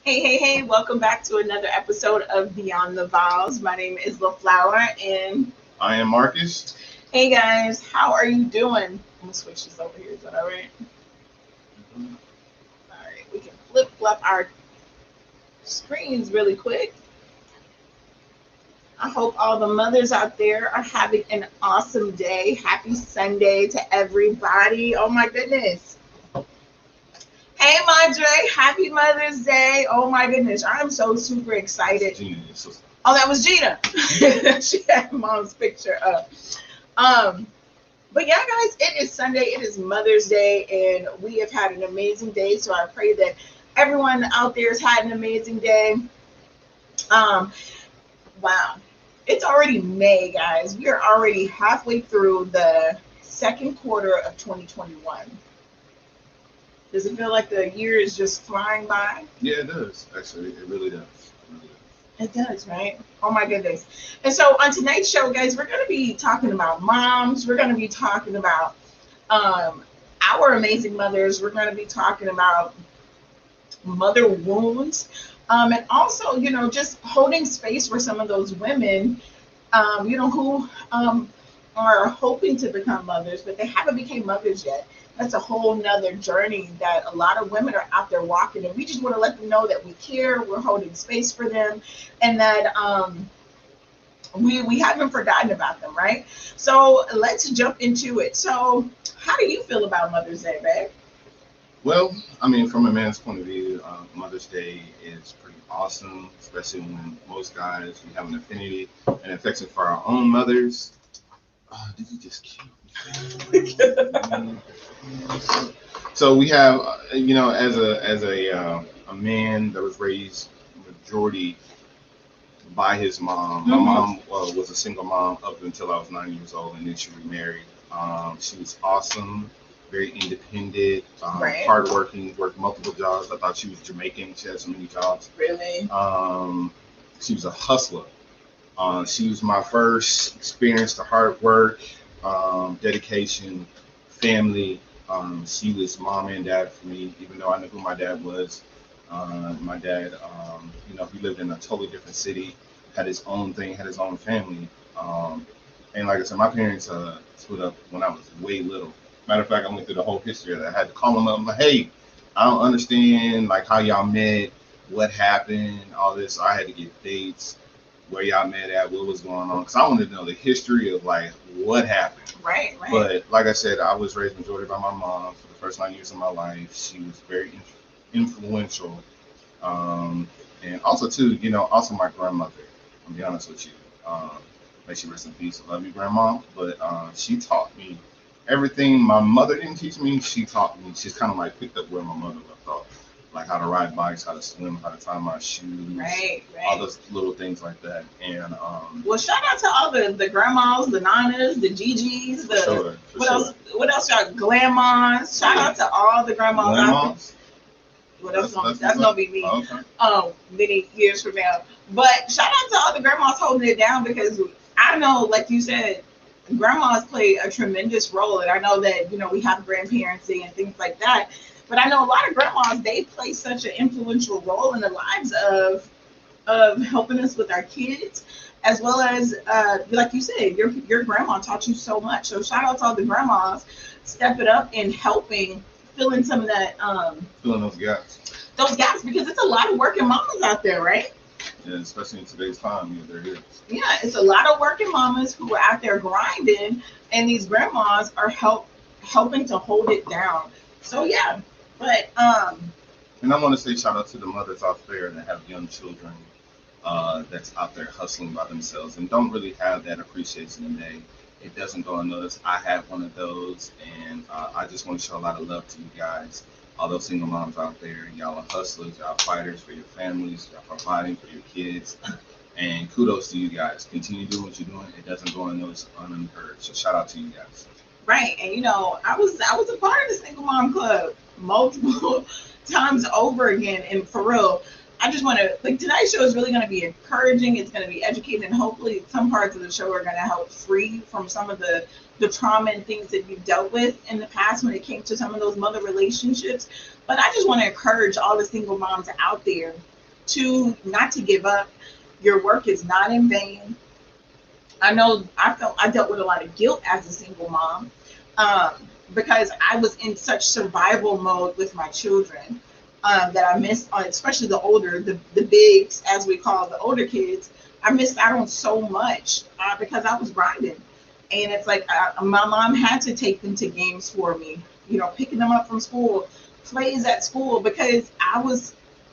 Hey, welcome back to another episode of Beyond the Vowz. My name is La Flower, and I am Marcus. hey guys, how are you doing? I'm gonna switch this over here, is that alright? Alright, we can flip flop our screens really quick. I hope all the mothers out there are having an awesome day. Happy Sunday to everybody. Oh my goodness. Hey Madre, happy Mother's Day. Oh my goodness, I'm so super excited. Genius. Oh, that was Gina. She had mom's picture up. Um, but yeah, guys, it is Sunday. It is Mother's Day, and we have had an amazing day. So I pray that everyone out there has had an amazing day. Um, wow, it's already May, guys. We are already halfway through the second quarter of 2021. Does it feel like the year is just flying by? Yeah, it does. Actually, it really does. It does, right? Oh my goodness. And so on tonight's show, guys, we're going to be talking about moms. We're going to be talking about our amazing mothers. We're going to be talking about mother wounds. And also, just holding space for some of those women, who are hoping to become mothers, but they haven't become mothers yet. That's a whole nother journey that a lot of women are out there walking, and we just want to let them know that we care, we're holding space for them, and that we haven't forgotten about them, right? So let's jump into it. So how do you feel about Mother's Day, babe? Well, I mean, from a man's point of view, Mother's Day is pretty awesome, especially when most guys we have an affinity and affection for our own mothers. Did you just kill me? So we have, as a man that was raised majority by his mom. My mom was a single mom up until I was 9 years old, and then she remarried. She was awesome, very independent, Right. hardworking, worked multiple jobs. I thought she was Jamaican. She had so many jobs. Really? She was a hustler. She was my first experience to hard work, dedication, family. She was mom and dad for me, even though I knew who my dad was. My dad, he lived in a totally different city, had his own thing, had his own family. And like I said, my parents split up when I was way little. Matter of fact, I went through the whole history of that. I had to call them up. I'm like, hey, I don't understand like how y'all met, what happened, all this. So I had to get dates, where y'all met at, what was going on, because I wanted to know the history of like what happened. Right. But like I said, I was raised majority by my mom for the first 9 years of my life. She was very influential, and also too, also my grandmother. I'll be honest with you. May she rest in peace. I love you, grandma. But she taught me everything my mother didn't teach me. She taught me. She's kind of like picked up where my mother left off, like how to ride bikes, how to swim, how to tie my shoes, Right. all those little things like that. And Well, shout out to all the grandmas, the nanas, the Gigi's, the for sure. What else? Y'all grandmas. Shout out to all the grandmas out there. Grandmas? Well, that's gonna be me. Okay. Many years from now. But shout out to all the grandmas holding it down, because I know, like you said, grandmas play a tremendous role, and I know that we have grandparents and things like that. But I know a lot of grandmas, they play such an influential role in the lives of helping us with our kids, as well as like you said, your grandma taught you so much. So shout out to all the grandmas stepping up and helping fill in some of that Filling those gaps. because it's a lot of working mamas out there, right? Yeah, especially in today's time, there is. Yeah, it's a lot of working mamas who are out there grinding, and these grandmas are helping to hold it down. So yeah, but And I want to say shout out to the mothers out there that have young children that's out there hustling by themselves and don't really have that appreciation today. It doesn't go unnoticed. I have one of those, and I just want to show a lot of love to you guys. All those single moms out there, y'all are hustlers, y'all fighters for your families, y'all providing for your kids. And kudos to you guys. Continue doing what you're doing. It doesn't go unnoticed, unheard. So shout out to you guys. right, and I was a part of the single mom club multiple times over again, and for real, I just want to, like, tonight's show is really going to be encouraging. It's going to be educating, and hopefully some parts of the show are going to help free from some of the trauma and things that you've dealt with in the past when it came to some of those mother relationships. But I just want to encourage all the single moms out there Two, not to give up. Your work is not in vain. I know I dealt with a lot of guilt as a single mom, um, because I was in such survival mode with my children, that I missed on, especially the older, the bigs, as we call the older kids. I missed out on so much, because I was grinding. And it's like, my mom had to take them to games for me, picking them up from school, plays at school, because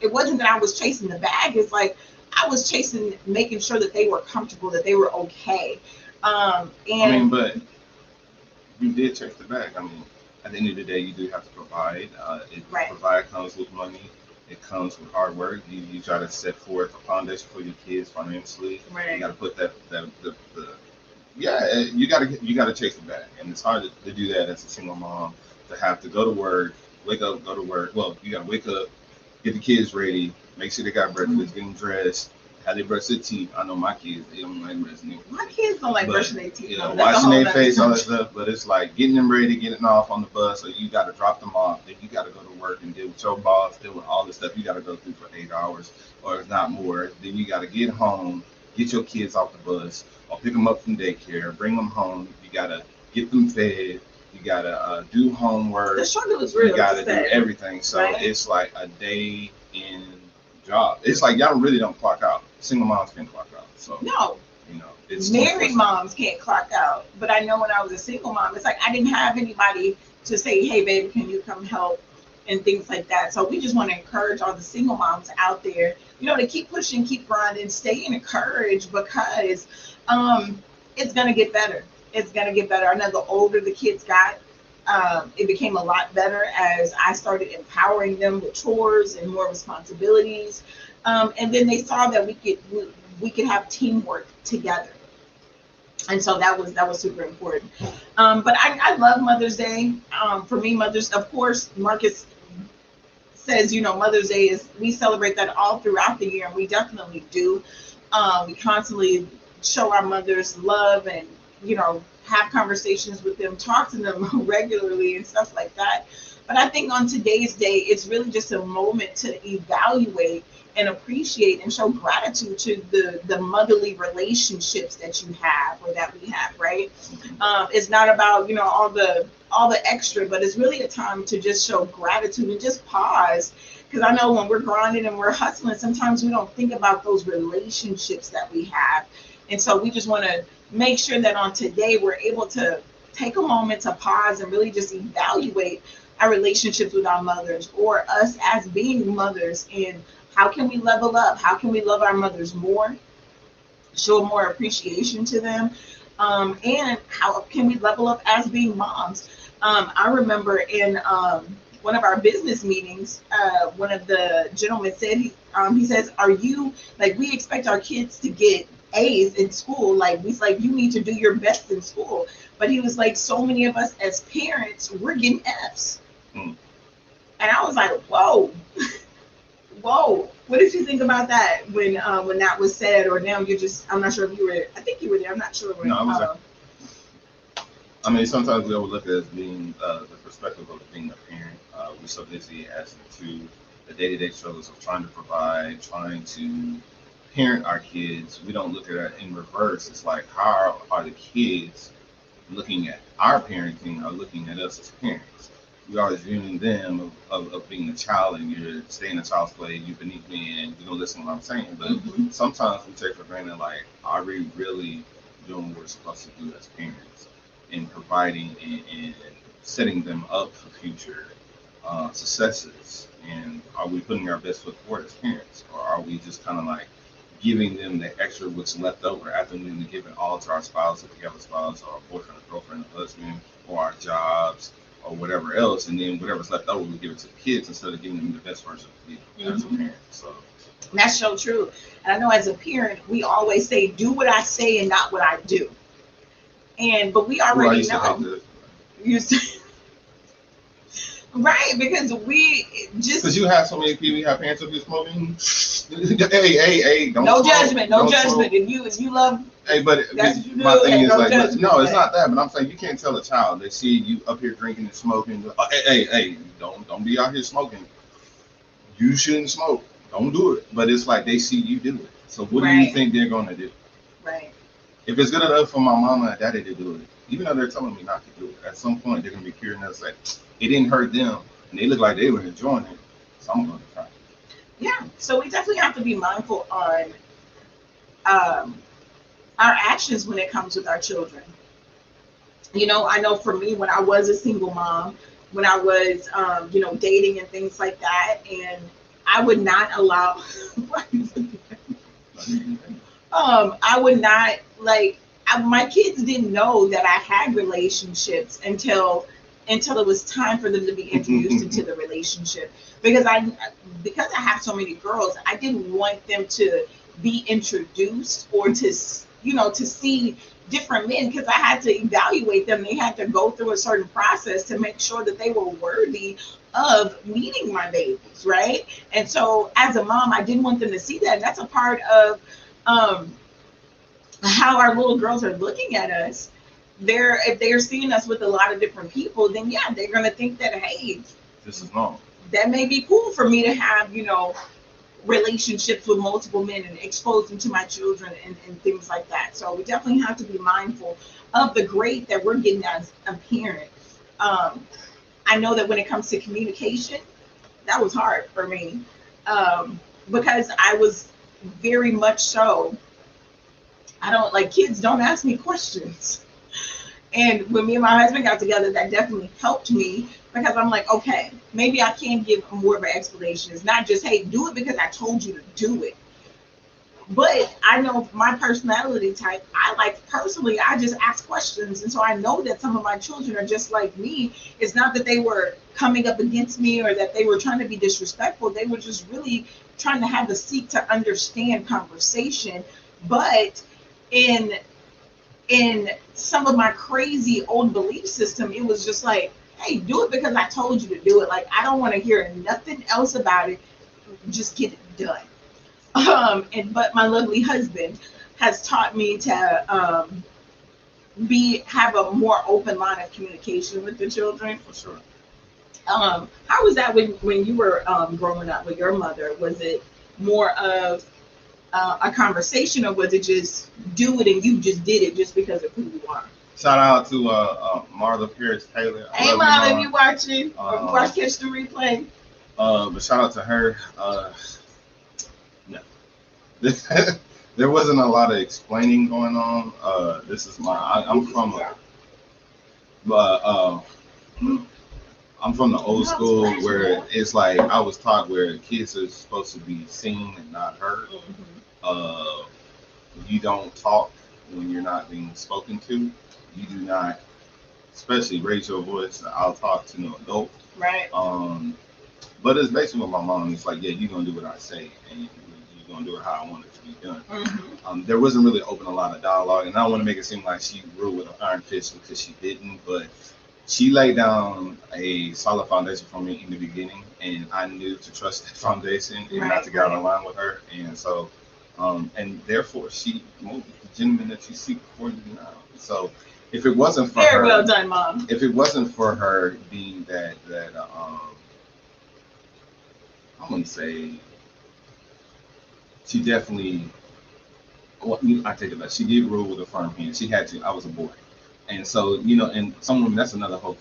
it wasn't that I was chasing the bag. It's like I was chasing, making sure that they were comfortable, that they were okay. I mean, but you did check the bag. I mean, at the end of the day, you do have to provide. Right. Provide comes with money. It comes with hard work. You try to set forth a foundation for your kids financially. Right. You got to put yeah. You got to chase the bag, and it's hard to do that as a single mom, to have to go to work, wake up, go to work. Well, you got to wake up, get the kids ready, make sure they got breakfast, get them dressed, how they brush their teeth. I know my kids, they don't like brushing their teeth. My kids don't like brushing their teeth. Washing their face, all that stuff. But it's like getting them ready, getting off on the bus, or you got to drop them off. Then you got to go to work and deal with your boss, deal with all the stuff you got to go through for 8 hours, or if not more. Then you got to get home, get your kids off the bus, or pick them up from daycare, bring them home. You got to get them fed. You got to do homework. The struggle is real. You got to do everything. So right? It's like a day in job. It's like y'all really don't clock out. Single moms can't clock out. So no, it's married moms can't clock out. But I know when I was a single mom, it's like I didn't have anybody to say, "Hey, baby, can you come help?" and things like that. So we just want to encourage all the single moms out there, to keep pushing, keep grinding, stay encouraged, because it's gonna get better. It's gonna get better. I know the older the kids got, it became a lot better as I started empowering them with chores and more responsibilities. And then they saw that we could have teamwork together. And so that was super important. But I love Mother's Day. For me, of course, Marcus says, Mother's Day we celebrate that all throughout the year, and we definitely do. We constantly show our mothers love and, have conversations with them, talk to them regularly and stuff like that. But I think on today's day, it's really just a moment to evaluate and appreciate and show gratitude to the motherly relationships that you have, or that we have, right? It's not about, all the extra, but it's really a time to just show gratitude and just pause. Because I know when we're grinding and we're hustling, sometimes we don't think about those relationships that we have. And so we just want to make sure that on today, we're able to take a moment to pause and really just evaluate our relationships with our mothers, or us as being mothers, and how can we level up? How can we love our mothers more, show more appreciation to them? And how can we level up as being moms? I remember in one of our business meetings, one of the gentlemen said, he says, "Are you, like, we expect our kids to get A's in school. Like, he's like, you need to do your best in school." But he was like, so many of us as parents, we're getting F's. And I was like, whoa. Whoa. What did you think about that when that was said? Or now you're just, I'm not sure if you were, I think you were there, I'm not sure. No, I was there. I mean, sometimes we overlook it as being the perspective of being a parent. We're so busy as into the day-to-day struggles of trying to provide, trying to parent our kids. We don't look at it in reverse. It's like, how are the kids looking at our parenting, or looking at us as parents? We're always viewing them of being a child, and you're staying a child's play, you're beneath me, and you don't listen to what I'm saying. But sometimes we take for granted, like, are we really doing what we're supposed to do as parents, in providing and setting them up for future successes? And are we putting our best foot forward as parents, or are we just kind of like giving them the extra what's left over after we've given all to our spouse, if we have a spouse, or a boyfriend, a girlfriend, a husband, or our jobs, or whatever else, and then whatever's left over, we give it to the kids instead of giving them the best version of you as a parent. So that's so true. And I know as a parent, we always say, do what I say and not what I do. But we already know. Right, because because you have so many people, you have parents up here smoking. hey, don't. No smoke, judgment, no judgment. If you love. Hey, but my thing is like, no, it's not that. But I'm saying you can't tell a child, they see you up here drinking and smoking. Hey, don't be out here smoking. You shouldn't smoke. Don't do it. But it's like they see you do it. So what do you Right. think they're gonna do? Right. If it's good enough for my mama and daddy to do it, even though they're telling me not to do it, at some point they're gonna be curious and like, it didn't hurt them, and they look like they were enjoying it, so I'm gonna try. Yeah. So we definitely have to be mindful on um, our actions when it comes with our children. I know for me, when I was a single mom, when I was, dating and things like that, and I would not allow, I would not my kids didn't know that I had relationships until it was time for them to be introduced into the relationship because I have so many girls, I didn't want them to be introduced or to see different men because I had to evaluate them. They had to go through a certain process to make sure that they were worthy of meeting my babies, right? And so as a mom, I didn't want them to see that. And that's a part of um, how our little girls are looking at us. If they're seeing us with a lot of different people, then yeah, they're gonna think that, hey, This is normal. that may be cool for me to have, relationships with multiple men and expose them to my children and things like that. So we definitely have to be mindful of the grade that we're getting as a parent. I know that when it comes to communication, that was hard for me because I was very much so. I don't like kids don't ask me questions. And when me and my husband got together, that definitely helped me because I'm like, okay, maybe I can give more of an explanation. It's not just, hey, do it because I told you to do it. But I know my personality type, I just ask questions. And so I know that some of my children are just like me. It's not that they were coming up against me or that they were trying to be disrespectful. They were just really trying to have the seek to understand conversation. But in some of my crazy old belief system, it was just like, hey, do it because I told you to do it. Like, I don't want to hear nothing else about it. Just get it done. But my lovely husband has taught me to have a more open line of communication with the children. For sure. How was that when you were growing up with your mother? Was it more of a conversation, or was it just do it and you just did it just because of who you are? Shout out to Marla Pierce Taylor. Hey, Marla, if you watching, or if you watch Catch the Replay. But shout out to her. No, there wasn't a lot of explaining going on. This is I'm from I'm from the old school where it's like I was taught where kids are supposed to be seen and not heard. You don't talk when you're not being spoken to. You do not, especially raise your voice. I'll talk to no adult. Right. But it's basically with my mom. It's like, yeah, you're gonna do what I say, and you're gonna do it how I want it to be done. There wasn't really open a lot of dialogue, and I don't want to make it seem like she ruled with an iron fist because she didn't. But she laid down a solid foundation for me in the beginning, and I knew to trust that foundation and not to get out of line with her. And so, and therefore, she moved the gentleman that you see before you now. So, if it wasn't for her, very well done, Mom. If it wasn't for her being that I'm gonna say she definitely. Well, I take it back. She did rule with a firm hand. She had to. I was a boy. And so, and some women, that's another whole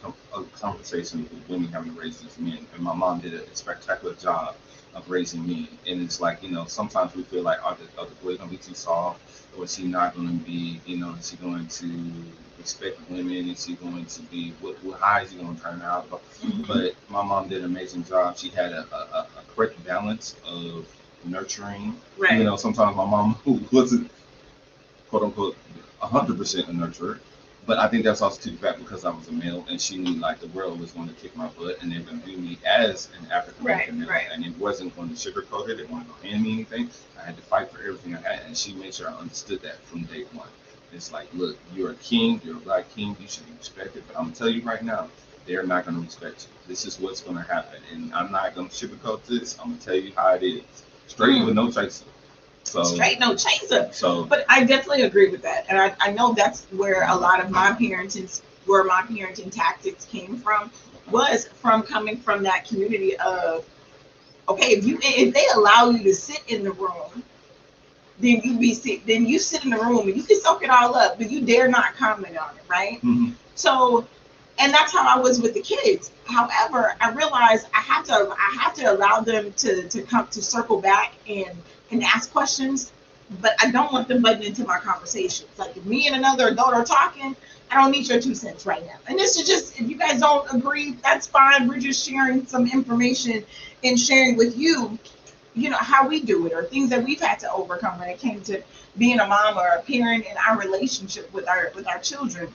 conversation with women having to raise these men. And my mom did a spectacular job of raising me. And it's like, sometimes we feel like, are the boys going to be too soft? Or is she not going to be, is she going to respect women? Is she going to be, how is he going to turn out? But my mom did an amazing job. She had a correct balance of nurturing. Right. Sometimes my mom, who wasn't, quote unquote, 100% a nurturer. But I think that's also too bad because I was a male, and she knew like the world was going to kick my butt, and they're going to view me as an African American male, and it wasn't going to sugarcoat it. They weren't going to hand me anything. I had to fight for everything I had, and she made sure I understood that from day one. It's like, look, you're a king, you're a black king, you should be respected. But I'm gonna tell you right now, they're not going to respect you. This is what's going to happen, and I'm not going to sugarcoat this. I'm going to tell you how it is, straight with no chaser. So, straight no chaser. So, but I definitely agree with that, and I know that's where a lot of my parenting tactics came from, was from coming from that community of, Okay, if they allow you to sit in the room, then you sit in the room and you can soak it all up, but you dare not comment on it, right? Mhm. So, and that's how I was with the kids. However, I realized I have to allow them to come to circle back and ask questions, but I don't want them butting into my conversations. Like if me and another adult are talking, I don't need your 2 cents right now. And this is just, if you guys don't agree, that's fine. We're just sharing some information and sharing with you, how we do it or things that we've had to overcome when it came to being a mom or a parent in our relationship with our children.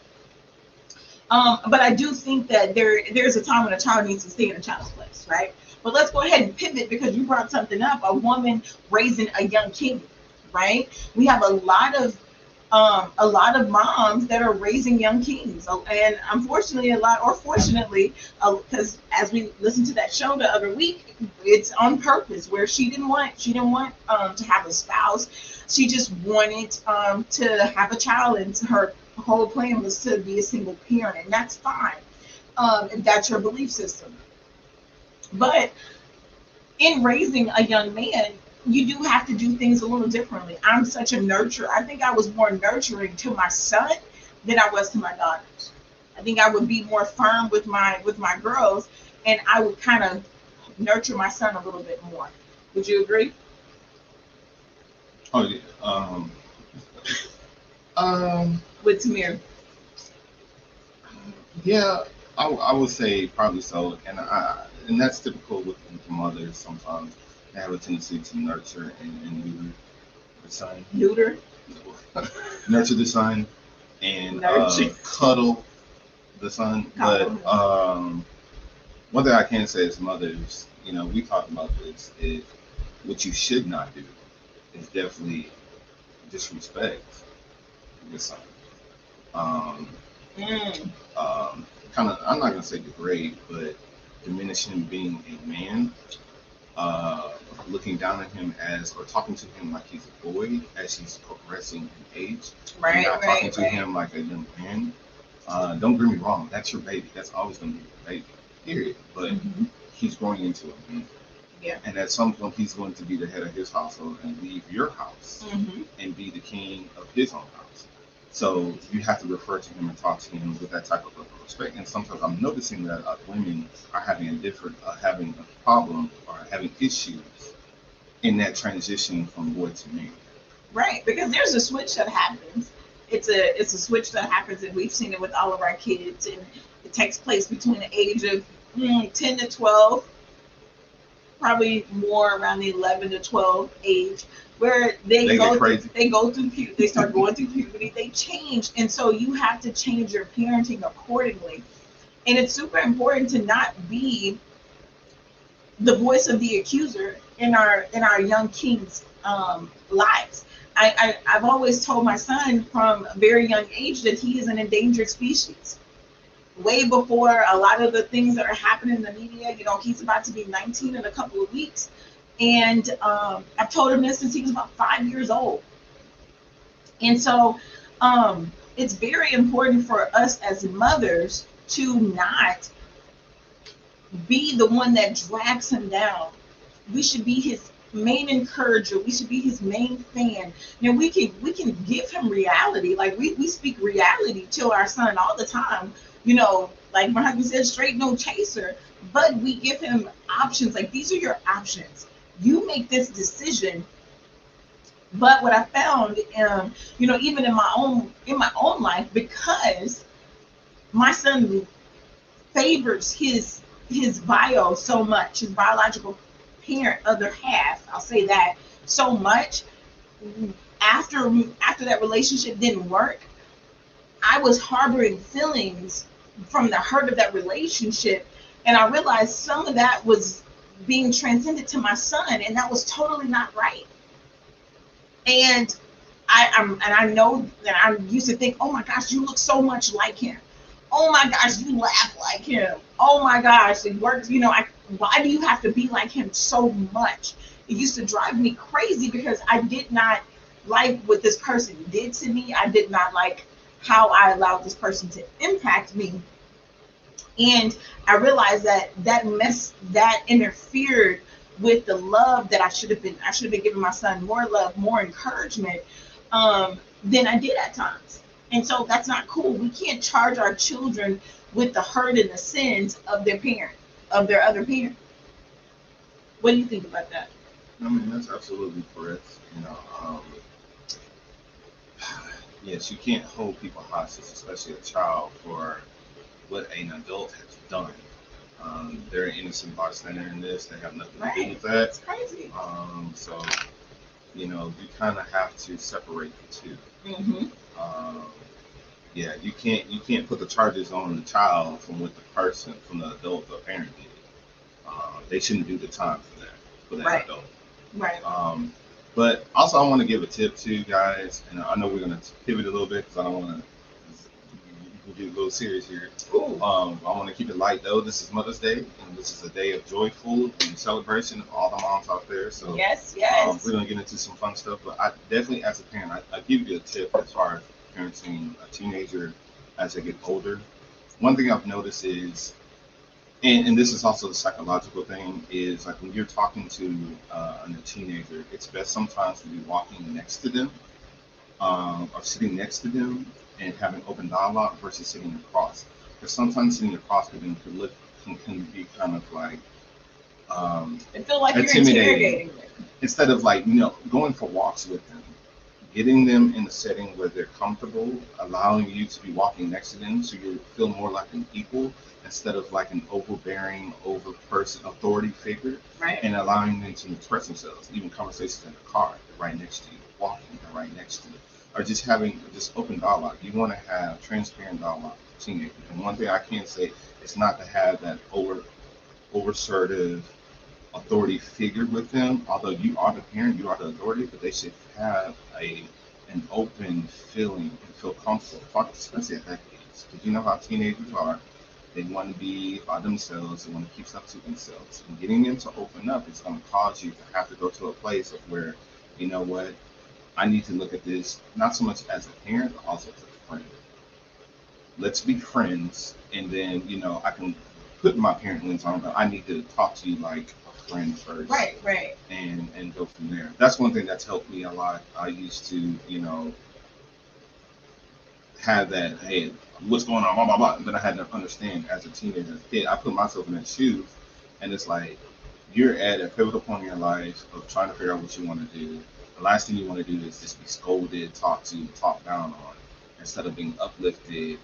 But I do think that there's a time when a child needs to stay in a child's place, right? But let's go ahead and pivot because you brought something up: a woman raising a young king, right? We have a lot of moms that are raising young kings, and unfortunately, fortunately, because as we listened to that show the other week, it's on purpose where she didn't want to have a spouse. She just wanted to have a child, and her whole plan was to be a single parent, and that's fine if that's your belief system. But in raising a young man, you do have to do things a little differently. I'm such a nurturer. I think I was more nurturing to my son than I was to my daughters. I think I would be more firm with my girls, and I would kind of nurture my son a little bit more. Would you agree? Oh yeah. Um, With Tamir? yeah, I would say probably so, and that's typical with mothers sometimes. They have a tendency to nurture and neuter the son, Neuter? nurture the son, and Nurture. cuddle the son. But Cuddle. one thing I can say is mothers, we talked about this, is what you should not do is definitely disrespect your son. Um, Mm. Kind of, I'm not gonna say degrade, but diminish him being a man, uh, looking down at him as, or talking to him like he's a boy as he's progressing in age, and Right, not talking right, to right. him like a young man. Don't get me wrong, that's your baby. That's always gonna be your baby, period. But Hmm. he's growing into a man, Yeah. and at some point he's going to be the head of his household and leave your house Hmm. and be the king of his own house. So you have to refer to him and talk to him with that type of respect. And sometimes I'm noticing that women are having a problem or having issues in that transition from boy to man. Right, because there's a switch that happens. It's a switch that happens, and we've seen it with all of our kids, and it takes place between the age of 10 to 12, probably more around the 11 to 12 age, where they They get go crazy. they go through they start going through puberty, they change, and so you have to change your parenting accordingly. And it's super important to not be the voice of the accuser in our young kings' lives. I've always told my son from a very young age that he is an endangered species. Way before a lot of the things that are happening in the media, he's about to be 19 in a couple of weeks, and I've told him this since he was about 5 years old. And so it's very important for us as mothers to not be the one that drags him down. We should be his main encourager. We should be his main fan. We can give him reality. Like we speak reality to our son all the time. Like my husband said, straight no chaser. But we give him options. Like these are your options. You make this decision. But what I found, even in my own life, because my son favors his bio so much, his biological parent, other half, I'll say that, so much. After that relationship didn't work, I was harboring feelings from the hurt of that relationship, and I realized some of that was being transcended to my son, and that was totally not right. And I know that I used to think, oh my gosh, you look so much like him. Oh my gosh, you laugh like him. Oh my gosh, it works. Why do you have to be like him so much? It used to drive me crazy because I did not like what this person did to me. I did not like how I allowed this person to impact me. And I realized that interfered with the love that I should have been giving my son more love, more encouragement, than I did at times. And so that's not cool. We can't charge our children with the hurt and the sins of their parent, of their other parent. What do you think about that? I mean, that's absolutely correct. You know, yes, you can't hold people hostage, especially a child, for what an adult has done. They're an innocent bystander in this. They have nothing to do with that. It's crazy. So, you know, you kind of have to separate the two. Mm-hmm. Um, yeah, you can't put the charges on the child from what the person, from the adult or parent did. They shouldn't do the time for that Right. adult. Right. But also, I want to give a tip to you guys, and I know we're gonna pivot a little bit because I don't want to get a little serious here. Ooh. I want to keep it light though. This is Mother's Day, and this is a day of joyful and celebration of all the moms out there. So Yes. Yes. we're gonna get into some fun stuff. But I definitely, as a parent, I give you a tip as far as parenting a teenager as they get older. One thing I've noticed is, and this is also the psychological thing, is like when you're talking to a teenager, it's best sometimes to be walking next to them, or sitting next to them and having open dialogue versus sitting across. Because sometimes sitting across with them can be kind of like I feel like you're intimidating. interrogating them. Instead of like, you know, going for walks with them, getting them in a setting where they're comfortable, allowing you to be walking next to them so you feel more like an equal instead of like an overbearing, over person authority figure, Right. and allowing them to express themselves. Even conversations in the car, they're right next to you, walking, they're right next to you, or just having just open dialogue. You want to have transparent dialogue with teenagers. And one thing I can say is not to have that oversertive authority figure with them. Although you are the parent, you are the authority, but they should have an open feeling and feel comfortable, especially at that age. Because you know how teenagers are. They want to be by themselves. They want to keep stuff to themselves. And getting them to open up is going to cause you to have to go to a place of where, you know what, I need to look at this not so much as a parent, but also as a friend. Let's be friends, and then, you know, I can put my parent lens on, but I need to talk to you like a friend first. Right. Right. And go from there. That's one thing that's helped me a lot. I used to, you know, have that, hey, what's going on, blah, blah, blah. And then I had to understand as a teenager, as a kid, I put myself in their shoes, and it's like, you're at a pivotal point in your life of trying to figure out what you want to do. The last thing you want to do is just be scolded, talked to, talked down on, instead of being uplifted,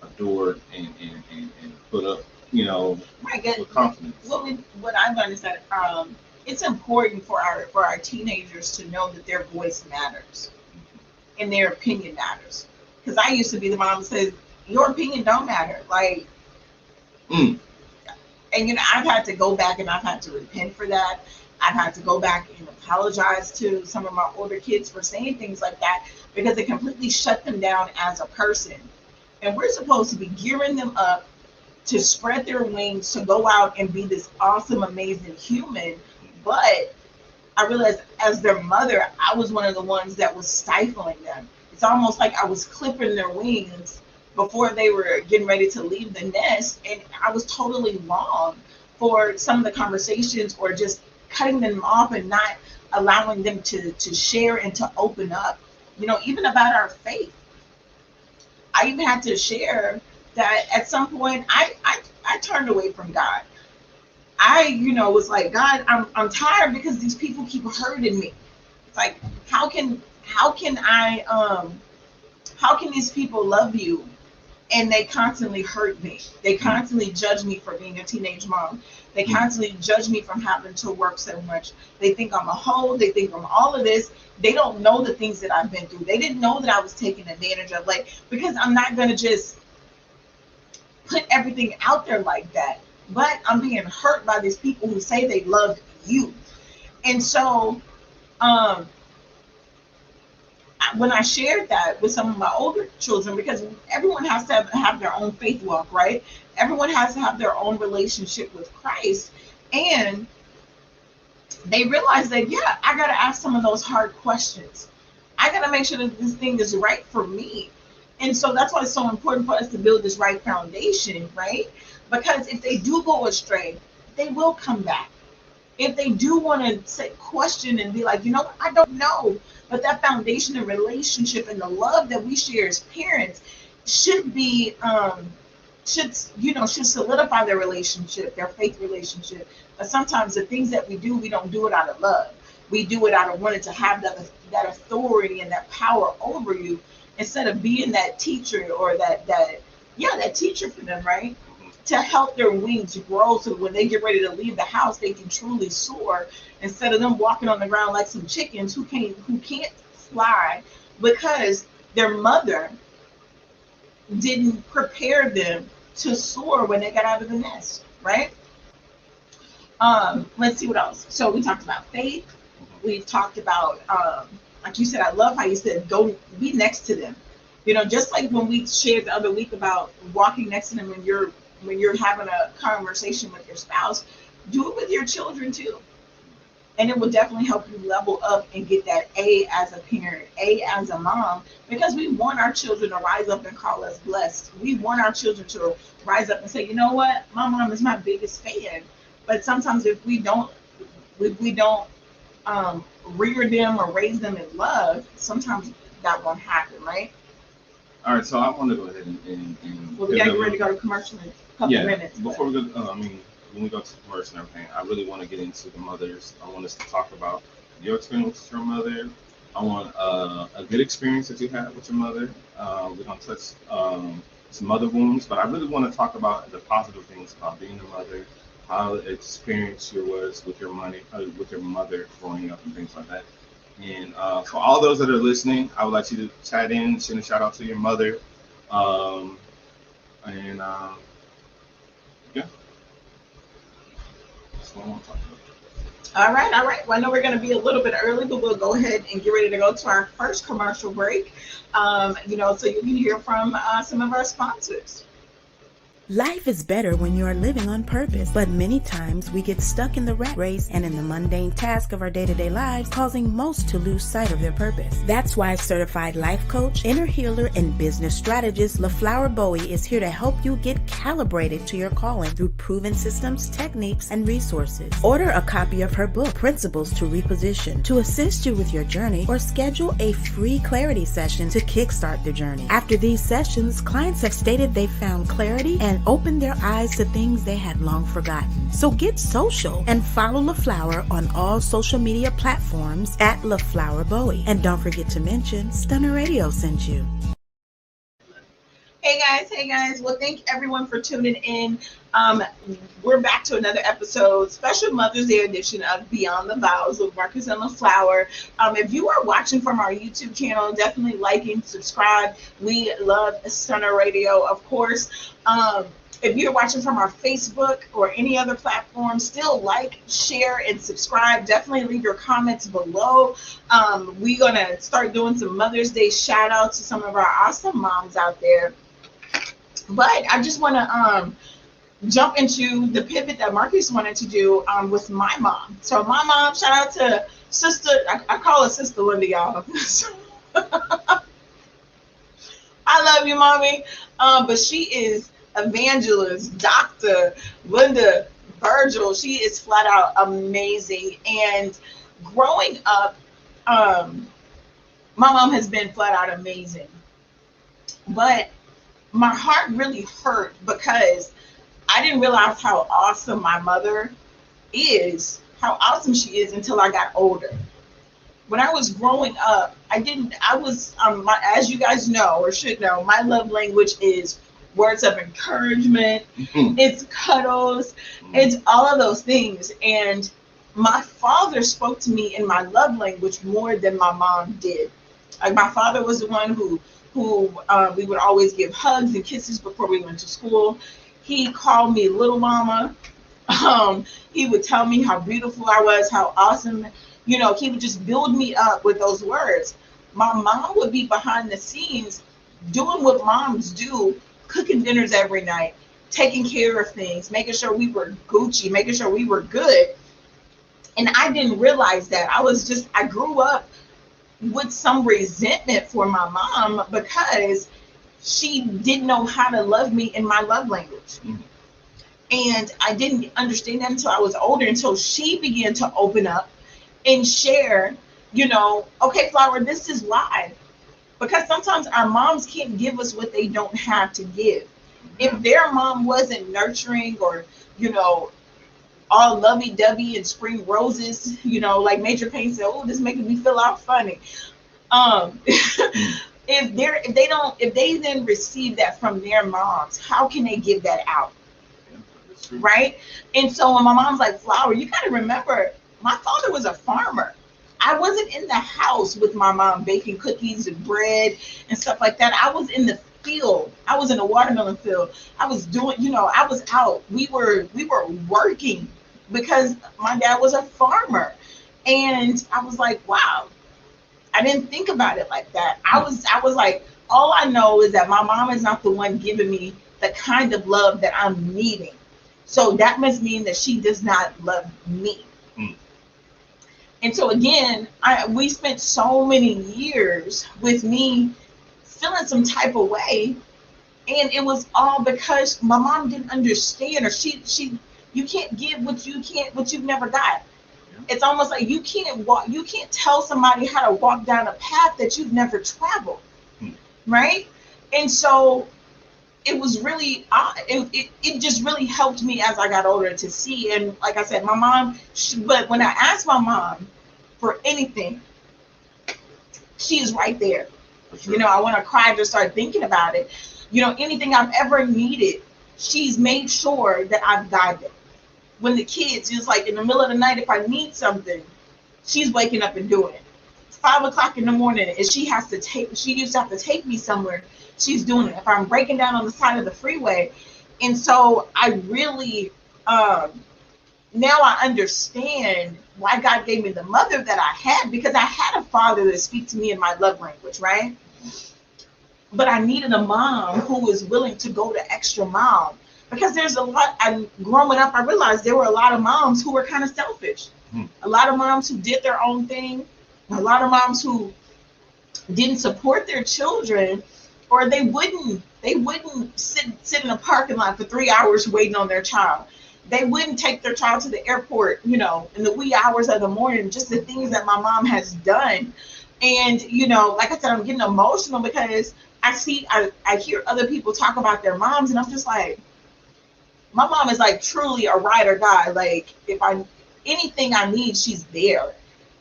adored, and put up, you know, Right. Good. with confidence. What I've learned is that it's important for our teenagers to know that their voice matters and their opinion matters. Because I used to be the mom that says your opinion don't matter. Like, Mm. and you know, I've had to go back and I've had to repent for that. I've had to go back and apologize to some of my older kids for saying things like that because it completely shut them down as a person. And we're supposed to be gearing them up to spread their wings to go out and be this awesome, amazing human. But I realized as their mother, I was one of the ones that was stifling them. It's almost like I was clipping their wings before they were getting ready to leave the nest. And I was totally wrong for some of the conversations or just cutting them off and not allowing them to share and to open up, you know, even about our faith. I even had to share that at some point I turned away from God. I, you know, was like, God, I'm tired because these people keep hurting me. It's like, how can these people love you and they constantly hurt me? They constantly judge me for being a teenage mom. They constantly judge me from having to work so much. They think I'm a hoe. They think I'm all of this. They don't know the things that I've been through. They didn't know that I was taken advantage of. Like, because I'm not going to just put everything out there like that. But I'm being hurt by these people who say they love you. And so when I shared that with some of my older children, because everyone has to have their own faith walk, right? Everyone has to have their own relationship with Christ. And they realize that, yeah, I got to ask some of those hard questions. I got to make sure that this thing is right for me. And so that's why it's so important for us to build this right foundation, right? Because if they do go astray, they will come back. if they do want to say question and be like, you know what, I don't know, but that foundation and relationship and the love that we share as parents should be should solidify their relationship, their faith relationship. But sometimes the things that we don't do it out of love. We do it out of wanting to have that authority and that power over you, instead of being that teacher or that teacher for them, right? To help their wings grow so when they get ready to leave the house, they can truly soar, instead of them walking on the ground like some chickens who can't fly because their mother didn't prepare them to soar when they got out of the nest, right? Let's see what else. So we talked about faith. We've talked about, like you said, I love how you said, go be next to them. Just like when we shared the other week about walking next to them when you're having a conversation with your spouse, do it with your children too. And it will definitely help you level up and get that A as a parent, A as a mom, because we want our children to rise up and call us blessed. We want our children to rise up and say, you know what, my mom is my biggest fan. But sometimes if we don't rear them or raise them in love, sometimes that won't happen, right? All right, so I want to go ahead and well, we gotta get ready to go to commercial in a couple minutes. Before we go, when we go to commercial and everything, I really want to get into the mothers. I want us to talk about your experience with your mother. I want a good experience that you had with your mother. We're gonna touch some mother wounds, but I really want to talk about the positive things about being a mother, how experience your was with your mother growing up and things like that. And for all those that are listening, I would like you to chat in, send a shout out to your mother, yeah. That's what I want to talk about. All right. Well, I know we're going to be a little bit early, but we'll go ahead and get ready to go to our first commercial break. So you can hear from some of our sponsors. Life is better when you are living on purpose, but many times we get stuck in the rat race and in the mundane task of our day-to-day lives, causing most to lose sight of their purpose. That's why certified life coach, inner healer, and business strategist LaFlower Bowie is here to help you get calibrated to your calling through proven systems, techniques, and resources. Order a copy of her book, Principles to Reposition, to assist you with your journey, or schedule a free clarity session to kickstart the journey. After these sessions, clients have stated they found clarity and opened their eyes to things they had long forgotten. So get social and follow LaFlower on all social media platforms at LaFlower Bowie. And don't forget to mention Stunner Radio sent you. Hey guys. Well, thank everyone for tuning in. We're back to another episode, special Mother's Day edition of Beyond the Vowz with Marcus and LaFlower. If you are watching from our YouTube channel, definitely like and subscribe. We love Stunner Radio, of course. If you're watching from our Facebook or any other platform, still like, share, and subscribe. Definitely leave your comments below. We're going to start doing some Mother's Day shout outs to some of our awesome moms out there. But I just want to jump into the pivot that Marcus wanted to do with my mom. So my mom, shout out to sister, I call her Sister Linda, y'all. I love you, mommy. But she is evangelist, Dr. Linda Virgil. She is flat out amazing. And growing up, my mom has been flat out amazing. But my heart really hurt because I didn't realize how awesome my mother is, how awesome she is, until I got older. When I was growing up, as you guys know or should know, my love language is words of encouragement, it's cuddles, it's all of those things. And my father spoke to me in my love language more than my mom did. Like, my father was the one who we would always give hugs and kisses before we went to school. He called me little mama. He would tell me how beautiful I was, how awesome. He would just build me up with those words. My mom would be behind the scenes doing what moms do, cooking dinners every night, taking care of things, making sure we were Gucci, making sure we were good. And I didn't realize that. I grew up with some resentment for my mom because she didn't know how to love me in my love language. And I didn't understand that until I was older, until she began to open up and share, okay, Flower, this is why. Because sometimes our moms can't give us what they don't have to give. If their mom wasn't nurturing or, all lovey-dovey and spring roses, like Major Payne said, oh, this is making me feel all funny. If they then receive that from their moms, how can they give that out? Right? And so when my mom's like, Flower, you got to remember, my father was a farmer. I wasn't in the house with my mom baking cookies and bread and stuff like that. I was in the field. I was in the watermelon field. I was doing, I was out. We were working because my dad was a farmer. And I was like, wow, I didn't think about it like that. I was like, all I know is that my mom is not the one giving me the kind of love that I'm needing. So that must mean that she does not love me. And so again, we spent so many years with me feeling some type of way, and it was all because my mom didn't understand, or you can't give what you've never got. It's almost like you can't tell somebody how to walk down a path that you've never traveled, right? And so it was really, it just really helped me as I got older to see. And like I said, my mom, but when I asked my mom for anything, she is right there. Sure. I want to cry to start thinking about it. Anything I've ever needed, she's made sure that I've got it. When the kids, just like in the middle of the night, if I need something, she's waking up and doing it. 5 o'clock in the morning, and she used to have to take me somewhere. She's doing it. If I'm breaking down on the side of the freeway. And so I really, now I understand why God gave me the mother that I had, because I had a father that speak to me in my love language, right? But I needed a mom who was willing to go the extra mile, because there's a lot. Growing up, I realized there were a lot of moms who were kind of selfish. A lot of moms who did their own thing. A lot of moms who didn't support their children, or they wouldn't sit in a parking lot for 3 hours waiting on their child. They wouldn't take their child to the airport, in the wee hours of the morning, just the things that my mom has done. And, like I said, I'm getting emotional because I hear other people talk about their moms, and I'm just like, my mom is like truly a ride or die. Like, anything I need, she's there.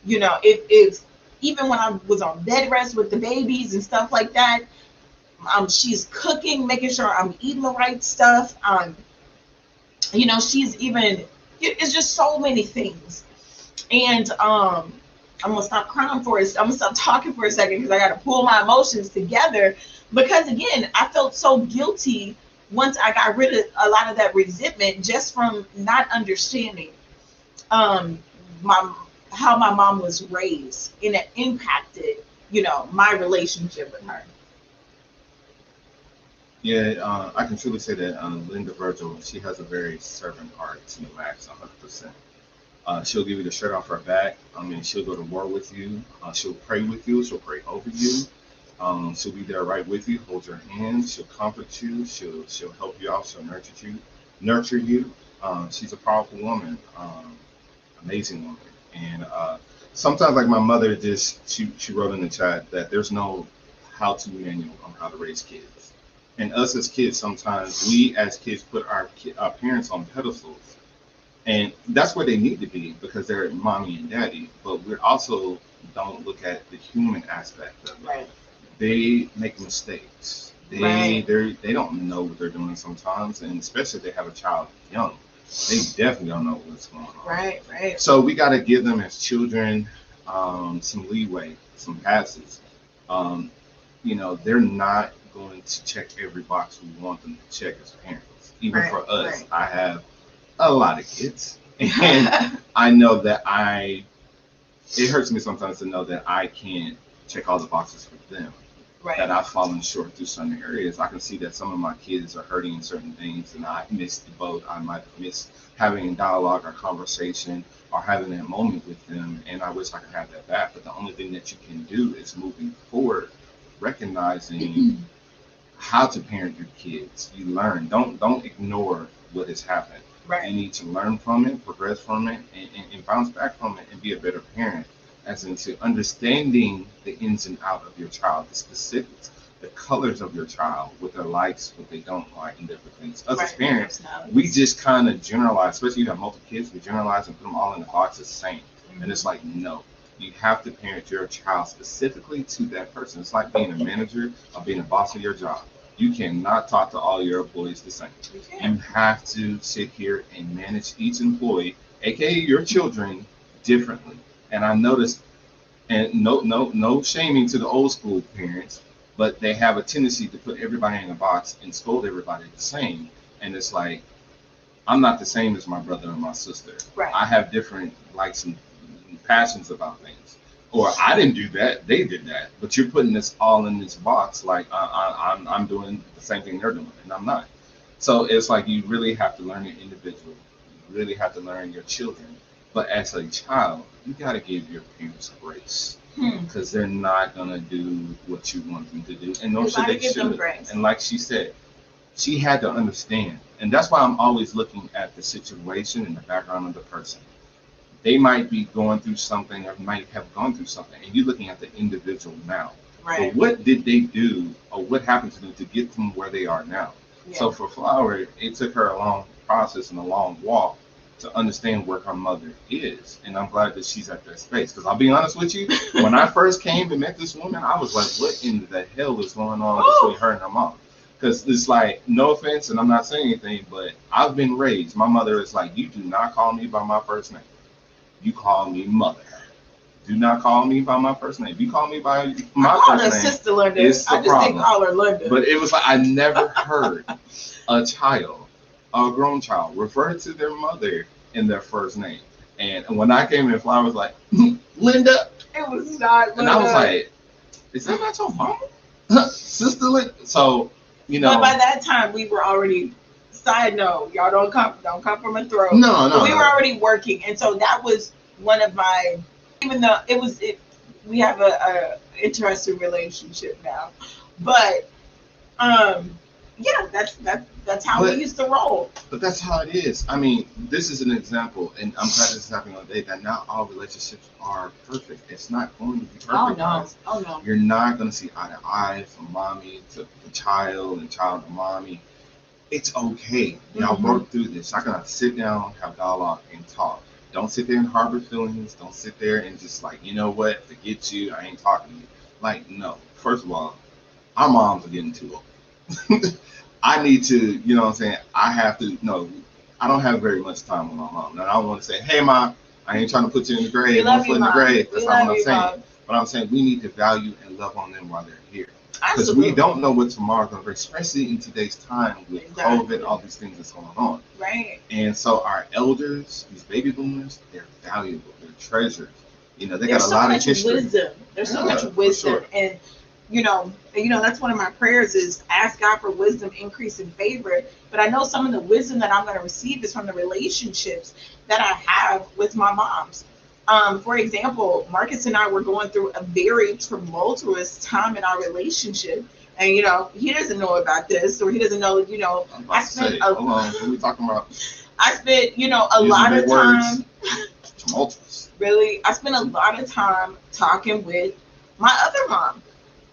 If even when I was on bed rest with the babies and stuff like that, she's cooking, making sure I'm eating the right stuff. It's just so many things. And I'm gonna stop crying for it. I'm gonna stop talking for a second because I gotta pull my emotions together. Because again, I felt so guilty once I got rid of a lot of that resentment just from not understanding how my mom was raised, and it impacted, my relationship with her. Yeah, I can truly say that Linda Virgil, she has a very servant heart to the max, 100%. She'll give you the shirt off her back. She'll go to war with you. She'll pray with you. She'll pray over you. She'll be there right with you, hold your hand. She'll comfort you. She'll help you out. She'll nurture you. She's a powerful woman, amazing woman. And sometimes, like my mother, she wrote in the chat that there's no how-to manual on how to raise kids. And us as kids, sometimes we as kids put our parents on pedestals. And that's where they need to be, because they're mommy and daddy. But we also don't look at the human aspect of it. Right. They make mistakes. They don't know what they're doing sometimes, and especially if they have a child young, they definitely don't know what's going on. Right. So we got to give them as children some leeway, some passes. They're not going to check every box we want them to check as parents. Even for us, I have a lot of kids, and I know that it hurts me sometimes to know that I can't check all the boxes for them. That I've fallen short through some areas. I can see that some of my kids are hurting in certain things, and I missed the boat. I might have missed having a dialogue or conversation or having that moment with them, and I wish I could have that back. But the only thing that you can do is moving forward, recognizing how to parent your kids. You learn. Don't ignore what has happened. Right. You need to learn from it, progress from it, and bounce back from it and be a better parent. As into understanding the ins and out of your child, the specifics, the colors of your child, what they likes, what they don't like, and different things. Us as parents, we just kind of generalize, especially if you have multiple kids, we generalize and put them all in the box the same. And it's like, no, you have to parent your child specifically to that person. It's like being a manager or being a boss of your job. You cannot talk to all your employees the same. You have to sit here and manage each employee, aka your children, differently. And I noticed, and no shaming to the old school parents, but they have a tendency to put everybody in a box and scold everybody the same. And it's like, I'm not the same as my brother and my sister. Right. I have different likes and passions about things. Or I didn't do that, they did that. But you're putting this all in this box like I'm doing the same thing they're doing, and I'm not. So it's like you really have to learn your individual. You really have to learn your children. But as a child, you got to give your parents grace. Because they're not going to do what you want them to do. And nor should they should. And like she said, she had to understand. And that's why I'm always looking at the situation and the background of the person. They might be going through something or might have gone through something. And you're looking at the individual now. Right. But what did they do or what happened to them to get them where they are now? Yeah. So for Flower, it took her a long process and a long walk to understand where her mother is. And I'm glad that she's at that space. Because I'll be honest with you, when I first came and met this woman, I was like, what in the hell is going on between her and her mom? Because it's like, no offense, and I'm not saying anything, but I've been raised. My mother is like, you do not call me by my first name. You call me mother. Do not call me by my first name. If you call me by my first name, Sister Linda. It's the problem. Didn't call her Linda. But it was like, I never heard a child, a grown child, refer to their mother in their first name. And when I came in, Flower was like, Linda. It was not Linda. And I was like, is that not your mama? Sister Linda? So, you know. But by that time, we were already, side note, y'all don't come from a throat. No. We were already working. And so that was one of my, even though we have a interesting relationship now. But, yeah, that's how we used to roll. But that's how it is. I mean, this is an example, and I'm glad this is happening on the day that not all relationships are perfect. It's not going to be perfect. Oh no. You're not going to see eye to eye from mommy to the child and child to mommy. It's okay. Y'all work through this. I gotta sit down, have dialogue, and talk. Don't sit there and harbor feelings. Don't sit there and just like, you know what, forget you. I ain't talking to you. Like, no. First of all, our moms are getting too old. I need to, you know what I'm saying? I have to, no, I don't have very much time with my mom. And I don't want to say, hey, Mom, I ain't trying to put you in the grave. Don't put in the grave. That's not what I'm saying. Mom. But I'm saying we need to value and love on them while they're here. Because we don't know what tomorrow's going to bring, especially in today's time with COVID, all these things that's going on. Right. And so our elders, these baby boomers, they're valuable. They're treasures. You know, they got a lot of history. Wisdom. There's so much wisdom. Sure. And you know, that's one of my prayers is ask God for wisdom, increase in favor. But I know some of the wisdom that I'm going to receive is from the relationships that I have with my moms. For example, Marcus and I were going through a very tumultuous time in our relationship. And, he doesn't know about this, or he doesn't know, I spent hold on, what are we talking about? I spent, a lot of time. Tumultuous. Really? I spent a lot of time talking with my other mom.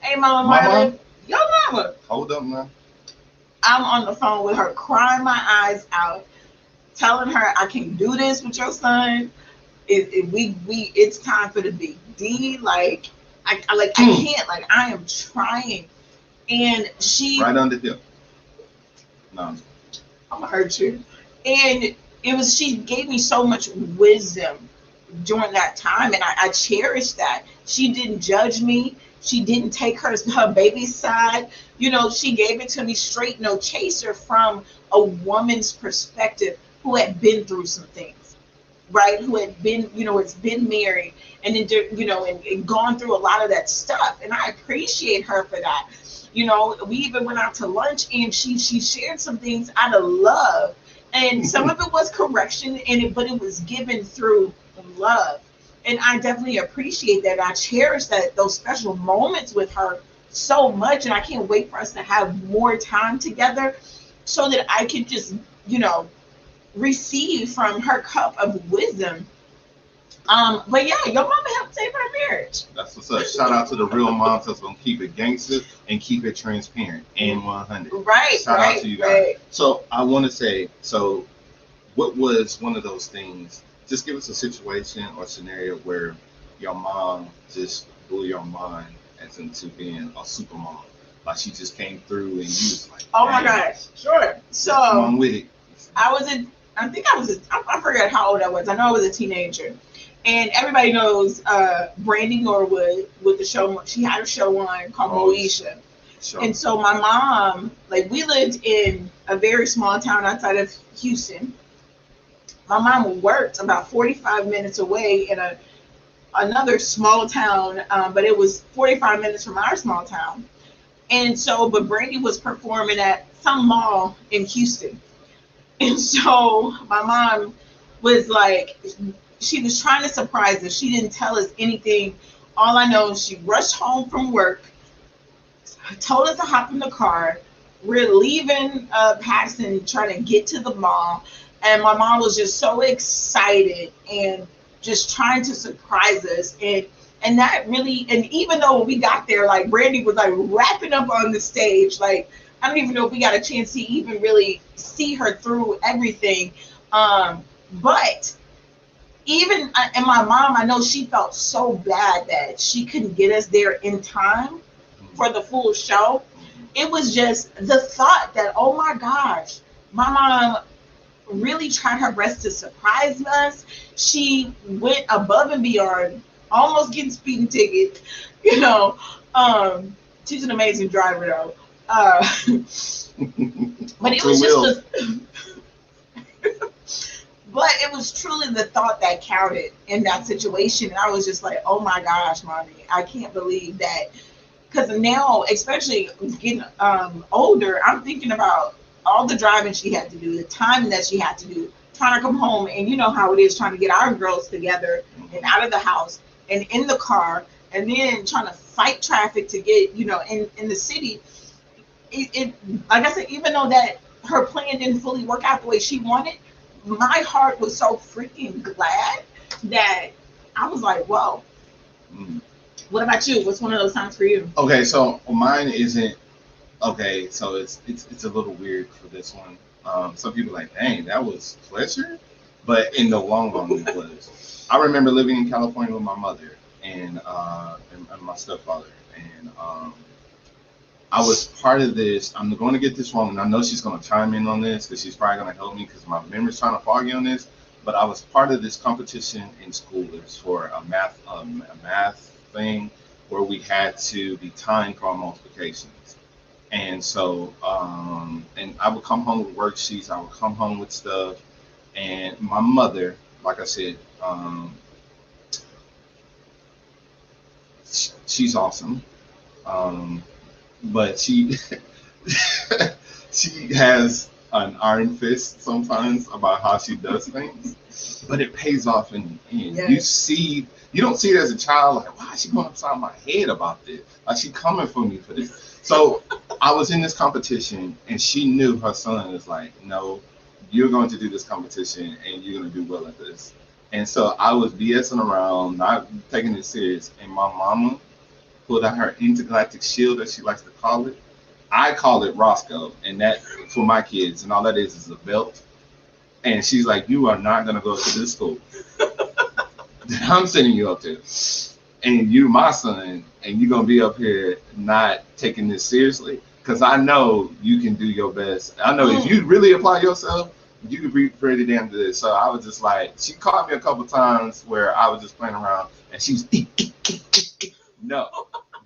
Hey, Mama Marlon, your mama. Hold up, man. I'm on the phone with her, crying my eyes out, telling her I can't do this with your son. It's time for the big D. Like, I can't. Like, I am trying, and she right on the hip. No, I'm gonna hurt you. And she gave me so much wisdom during that time, and I cherished that. She didn't judge me. She didn't take her baby's side. She gave it to me straight, no chaser, from a woman's perspective who had been through some things, right? Who had been, it's been married and then, and gone through a lot of that stuff. And I appreciate her for that. We even went out to lunch and she shared some things out of love. And some of it was correction but it was given through love. And I definitely appreciate that. I cherish those special moments with her so much. And I can't wait for us to have more time together so that I can just, receive from her cup of wisdom. But yeah, your mama helped save our marriage. That's what's up. Shout out to the real moms that's gonna keep it gangster and keep it transparent and 100. Right. Shout right, out to you guys. Right. So I want to say, so what was one of those things? Just give us a situation or scenario where your mom just blew your mind as into being a super mom. Like she just came through and you was like, oh my gosh, sure. So come on with it. I forget how old I was. I know I was a teenager. And everybody knows Brandy Norwood with the show. She had a show on called Moesha. Sure. And so my mom, like we lived in a very small town outside of Houston. My mom worked about 45 minutes away in another small town, but it was 45 minutes from our small town. And so, but Brandy was performing at some mall in Houston. And so my mom was like, she was trying to surprise us. She didn't tell us anything. All I know is she rushed home from work, told us to hop in the car. We're leaving Patterson, trying to get to the mall. And my mom was just so excited and just trying to surprise us. And that really, and even though when we got there, like Brandy was like wrapping up on the stage, like I don't even know if we got a chance to even really see her through everything. But even, and my mom, I know she felt so bad that she couldn't get us there in time for the full show. It was just the thought that, oh my gosh, my mom really tried her best to surprise us. She went above and beyond, almost getting speeding tickets, you know. She's an amazing driver though. But it was just but it was truly the thought that counted in that situation. And I was just like, oh my gosh, mommy, I can't believe that. Because now, especially getting older, I'm thinking about all the driving she had to do, the time that she had to do, trying to come home. And you know how it is trying to get our girls together and out of the house and in the car, and then trying to fight traffic to get, you know, in the city. It like I said, even though that her plan didn't fully work out the way she wanted, my heart was so freaking glad that I was like, whoa. What about you? What's one of those times for you? Okay, so mine isn't. Okay, so it's a little weird for this one. Some people are like, dang, that was pleasure, but in the long run, it was. I remember living in California with my mother and my stepfather, and I was part of this. I'm going to get this wrong, and I know she's going to chime in on this because she's probably going to help me because my memory's trying to foggy on this. But I was part of this competition in school. It was for a math thing where we had to be timed for our multiplications. And so, and I would come home with worksheets. I would come home with stuff. And my mother, like I said, she's awesome. But she she has an iron fist sometimes about how she does things, but it pays off in the end. Yes. You don't see it as a child like, why is she going upside my head about this? Like she coming for me for this. So I was in this competition and she knew her son was like, no, you're going to do this competition and you're going to do well at this. And so I was BSing around, not taking it serious. And my mama pulled out her intergalactic shield, as she likes to call it. I call it Roscoe, and that for my kids, and all that is a belt. And she's like, you are not going to go to this school that I'm sending you up to. And you, my son, and you're going to be up here not taking this seriously. Because I know you can do your best. I know if you really apply yourself, you can be pretty damn good. So I was just like, she caught me a couple times where I was just playing around, and she was, no,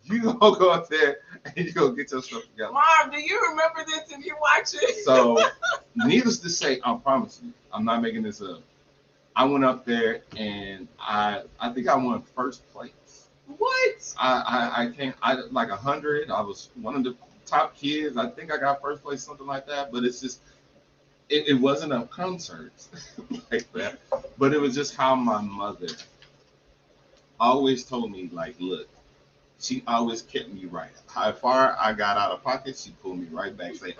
you gonna go up there and you gonna get your stuff together. Mom, do you remember this if you watch it? So, needless to say, I promise you, I'm not making this up. I went up there and I think I won first place. What? I like 100. I was one of the top kids. I think I got first place, something like that. But it's just, it wasn't a concert like that. But it was just how my mother always told me, like, look, She always kept me right. How far I got out of pocket, she pulled me right back. Say,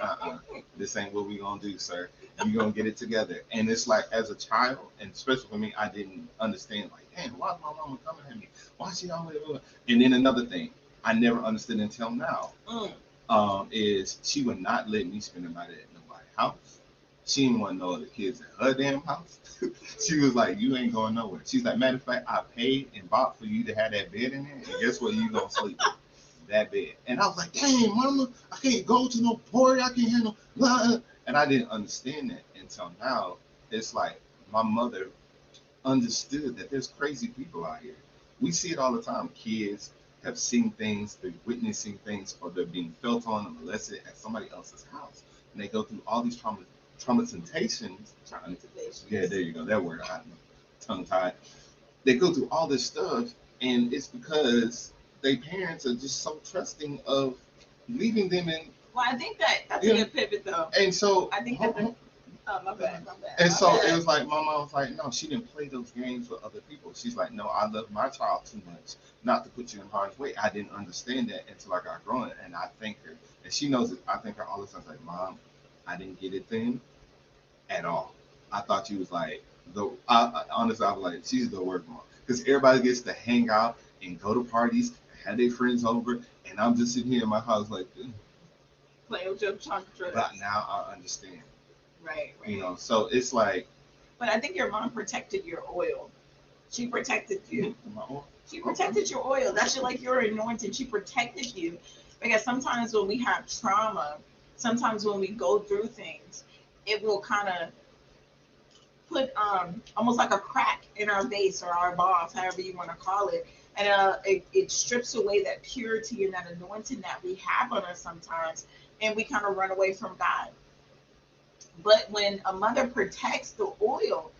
this ain't what we gonna do, sir. You gonna get it together. And it's like, as a child, and especially for me, I didn't understand. Like, damn, why is my mama coming at me? Why she always? And then another thing, I never understood until now. Is she would not let me spend the night at nobody's house. She didn't want no other kids at her damn house. She was like, you ain't going nowhere. She's like, matter of fact, I paid and bought for you to have that bed in there, and guess what? You gonna sleep in that bed. And I was like, dang, mama, I can't go to no party. I can't handle blah. And I didn't understand that until now. It's like my mother understood that there's crazy people out here. We see it all the time. Kids have seen things, they're witnessing things, or they're being felt on and molested at somebody else's house. And they go through all these traumatizations. Yeah, there you go. That word, I'm tongue tied. They go through all this stuff, and it's because their parents are just so trusting of leaving them in. Well, I think that's a good pivot, though. And so I think that. Oh, my bad. And so it was like, my mom was like, no, she didn't play those games with other people. She's like, no, I love my child too much not to put you in harm's way. I didn't understand that until I got growing, and I thank her. And she knows it. I thank her all the time. Like, Mom, I didn't get it then at all. I thought she was like, honestly, I was like, she's the worst mom. Because everybody gets to hang out and go to parties, have their friends over, and I'm just sitting here in my house like, playing with your chocolate. But now I understand. Right. You know, so it's like. But I think your mom protected your oil. She protected you. She protected your oil. That's like your anointing. She protected you. Because sometimes when we have trauma, sometimes when we go through things, it will kind of put almost like a crack in our base or our boss, however you want to call it. And it strips away that purity and that anointing that we have on us sometimes. And we kind of run away from God. But when a mother protects the oil,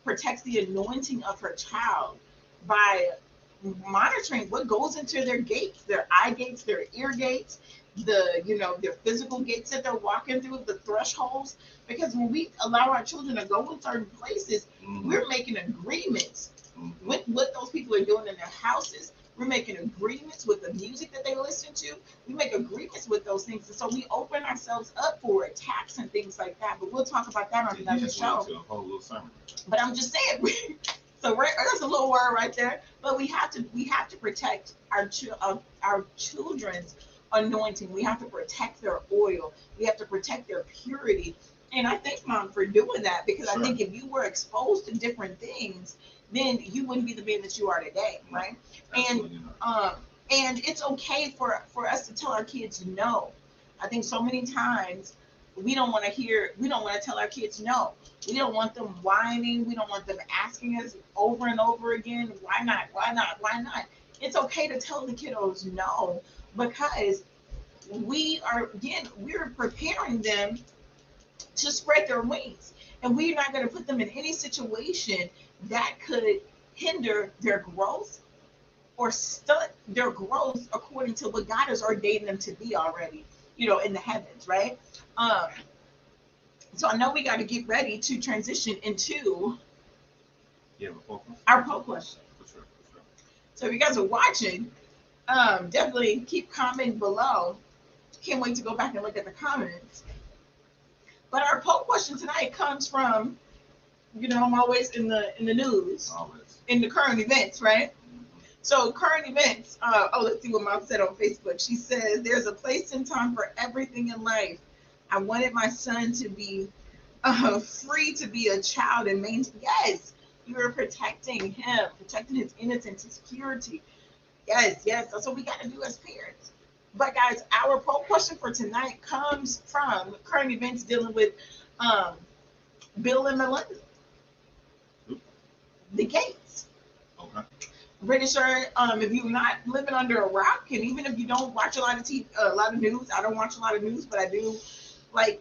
protects the anointing of her child by monitoring what goes into their gates, their eye gates, their ear gates, their physical gates that they're walking through, the thresholds. Because when we allow our children to go in certain places, we're making agreements with what those people are doing in their houses. We're making agreements with the music that they listen to. We make agreements with those things. And so we open ourselves up for attacks and things like that. But we'll talk about that on another show. But I'm just saying, so that's a little word right there. But we have to protect our children's anointing. We have to protect their oil. We have to protect their purity. And I thank Mom for doing that, because I think if you were exposed to different things, then you wouldn't be the man that you are today, right? And it's okay for us to tell our kids no. I think so many times we don't want to tell our kids no. We don't want them whining. We don't want them asking us over and over again, why not? Why not? Why not? It's okay to tell the kiddos no, because we're preparing them to spread their wings. And we're not going to put them in any situation that could hinder their growth or stunt their growth according to what God has ordained them to be already, in the heavens, right? So I know we got to get ready to transition into our poll question. For sure. So if you guys are watching, definitely keep commenting below. Can't wait to go back and look at the comments. But our poll question tonight comes from, I'm always in the news, in the current events, right? So current events. Let's see what Mom said on Facebook. She says, "There's a place and time for everything in life. I wanted my son to be free to be a child and maintain." Yes, you are protecting him, protecting his innocence, his purity. Yes, that's what we got to do as parents. But guys, our poll question for tonight comes from current events dealing with Bill and Melinda, the Gates. Okay. I'm pretty sure if you're not living under a rock, and even if you don't watch a lot of news, I don't watch a lot of news, but I do like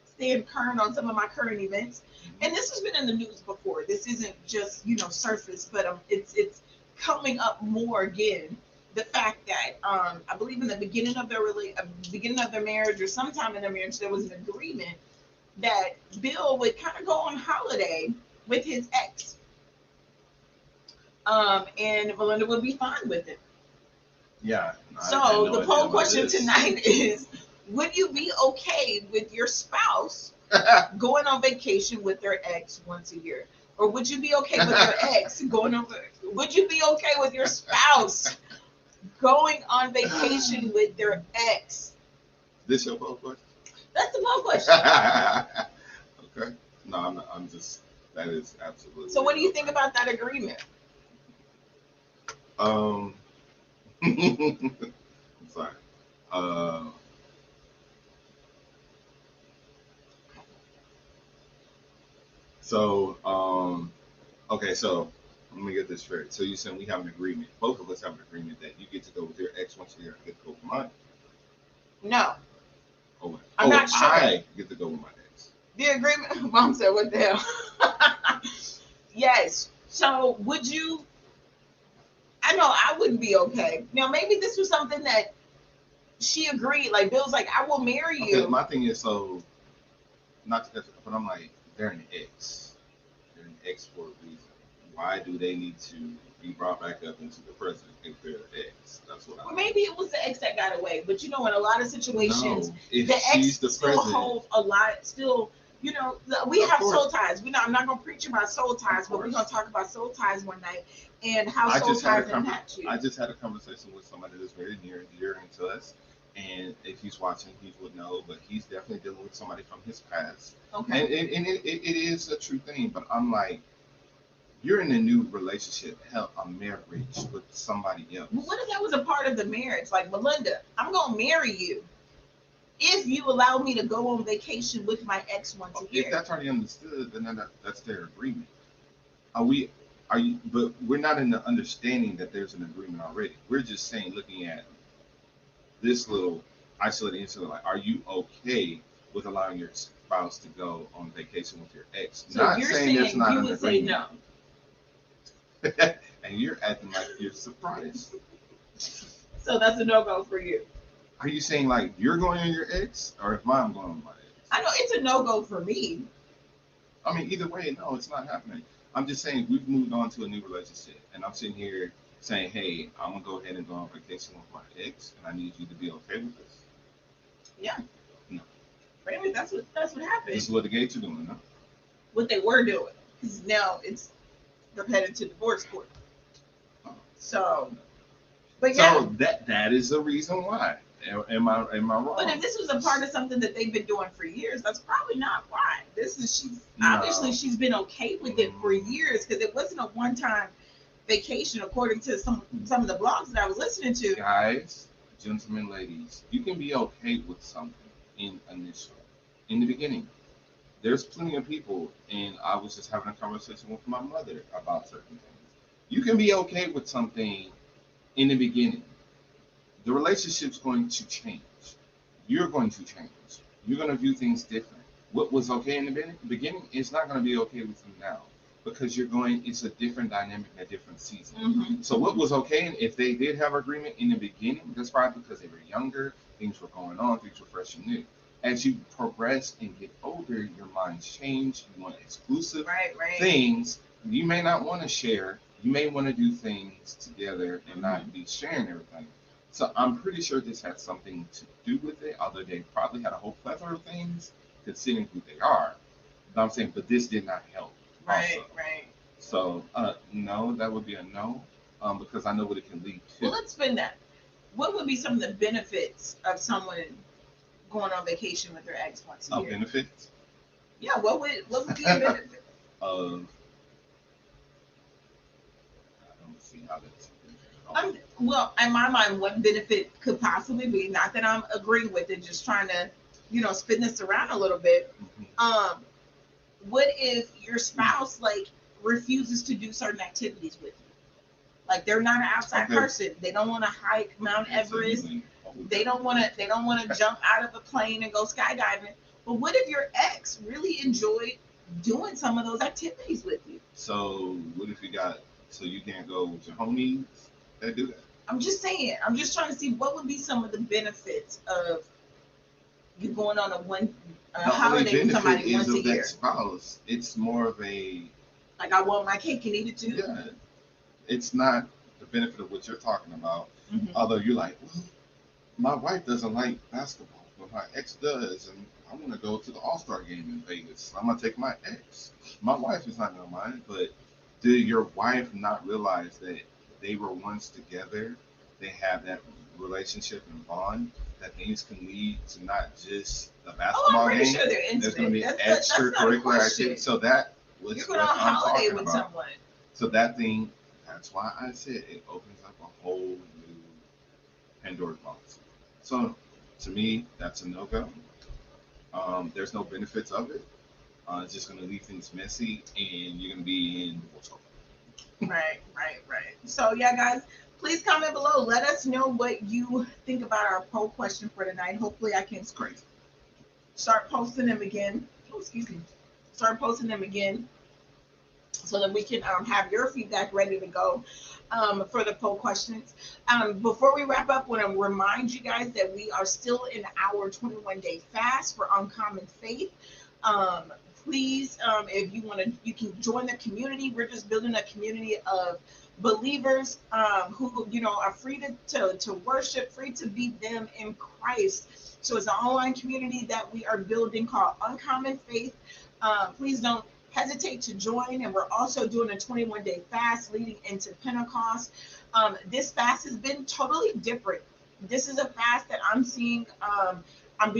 staying current on some of my current events. And this has been in the news before. This isn't just surface, but it's coming up more again. The fact that I believe in the beginning of their marriage, or sometime in their marriage, there was an agreement that Bill would kind of go on holiday with his ex, and Melinda would be fine with it. Yeah. So the poll question tonight is: would you be okay with your spouse going on vacation with their ex once a year, or would you be okay with your ex going over? Would you be okay with your spouse going on vacation with their ex? This your poll question? That's the poll question. Okay. No, I'm not. I'm just. That is absolutely. So, what do you think about that agreement? I'm sorry. Okay, so let me get this straight. So you saying we have an agreement? Both of us have an agreement that you get to go with your ex once a year. I get to go with mine. No. I'm not sure. I get to go with my ex. The agreement. Mom said, "What the hell?" Yes. So, would you? I know I wouldn't be okay. Now, maybe this was something that she agreed. Like Bill's like, "I will marry you." Okay, my thing is so not to, but I'm like, they're an ex. They're an ex for a reason. Why do they need to be brought back up into the present if they're an ex? That's what Well, maybe it was the ex that got away, but in a lot of situations, No, if the ex she's the still president, holds a lot. Still, we Of have course. soul ties. I'm not gonna preach about soul ties, but we're course. gonna talk about soul ties one night and how I soul just had a ties impact you. I just had a conversation with somebody that's very near and dear to us, and if he's watching, he would know. But he's definitely dealing with somebody from his past, Okay. and it is a true thing. But I'm like, you're in a new relationship, hell, a marriage with somebody else. Well, what if that was a part of the marriage? Like, Melinda, I'm gonna marry you if you allow me to go on vacation with my ex once a year. If that's already understood, then that's their agreement. Are we? Are you? But we're not in the understanding that there's an agreement already. We're just saying, looking at this little isolated incident, like, are you okay with allowing your spouse to go on vacation with your ex? So not you're saying there's not you an would say agreement. no. And you're acting like you're surprised. So that's a no-go for you. Are you saying like you're going on your ex, or if I'm going on my ex? I know it's a no-go for me. I mean, either way, no, it's not happening. I'm just saying we've moved on to a new relationship, and I'm sitting here saying, hey, I'm gonna go ahead and go on vacation with my ex, and I need you to be okay with this. Yeah. No. Really, that's what happened. This is what the gates are doing, no? What they were doing, because now they're headed to divorce court. So, but yeah. So that is the reason why. Am I wrong? But if this was a part of something that they've been doing for years, that's probably not why. Obviously she's been okay with it for years, because it wasn't a one-time vacation, according to some of the blogs that I was listening to. Guys, gentlemen, ladies, you can be okay with something in the beginning. There's plenty of people, and I was just having a conversation with my mother about certain things. You can be okay with something in the beginning. The relationship's going to change. You're going to change. You're going to view things different. What was okay in the beginning is not going to be okay with you now, because it's a different dynamic in a different season. Mm-hmm. So what was okay, and if they did have agreement in the beginning, that's probably because they were younger, things were going on, things were fresh and new. As you progress and get older, your minds change. You want exclusive things. You may not want to share. You may want to do things together and not be sharing everything. So I'm pretty sure this had something to do with it, although they probably had a whole plethora of things considering who they are. But I'm saying, but this did not help. Right. So no, that would be a no, because I know what it can lead to. Well, let's spin that. What would be some of the benefits of someone going on vacation with their ex once a year? Benefits? Yeah, what would be a benefit? I don't see how that's. Well, in my mind, one benefit could possibly be, not that I'm agreeing with it, just trying to, spin this around a little bit. Mm-hmm. What if your spouse refuses to do certain activities with you? Like, they're not an outside person. They don't want to hike Mount Everest. They don't want to jump out of a plane and go skydiving. But what if your ex really enjoyed doing some of those activities with you? So what if you can't go with your homies that do that? I'm just saying. I'm just trying to see what would be some of the benefits of you going on a holiday with somebody once a year. That spouse, it's more of a, like, I want my cake and eat it too. Yeah, it's not the benefit of what you're talking about. Mhm. Although you're like, well, my wife doesn't like basketball, but my ex does, and I want to go to the All-Star game in Vegas. I'm gonna take my ex. My wife is not gonna mind, but did your wife not realize that they were once together? They have that relationship and bond that things can lead to not just the Oh, I'm basketball pretty game. sure they're There's going to intimate. be That's not a extracurricular question. activity. So that was You're what going on I'm holiday talking with about. someone. So that thing, that's why I said it opens up a whole new Pandora's box. So to me, that's a no-go. There's no benefits of it. It's just going to leave things messy, and you're going to be in divorce court. Right. So yeah, guys, please comment below. Let us know what you think about our poll question for tonight. Hopefully, I can start posting them again. Oh, excuse me. Start posting them again so that we can have your feedback ready to go for the poll questions. Before we wrap up, I want to remind you guys that we are still in our 21-day fast for Uncommon Faith. Please, if you want to, you can join the community. We're just building a community of believers who, are free to worship, free to be them in Christ. So it's an online community that we are building called Uncommon Faith. Please don't hesitate to join. And we're also doing a 21-day fast leading into Pentecost. This fast has been totally different. This is a fast that I'm seeing. I'm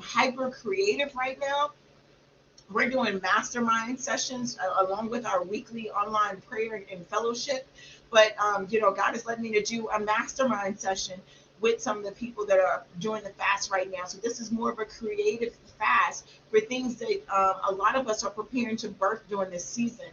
hyper creative right now. We're doing mastermind sessions along with our weekly online prayer and fellowship. But God is letting me to do a mastermind session with some of the people that are doing the fast right now. So this is more of a creative fast for things that a lot of us are preparing to birth during this season.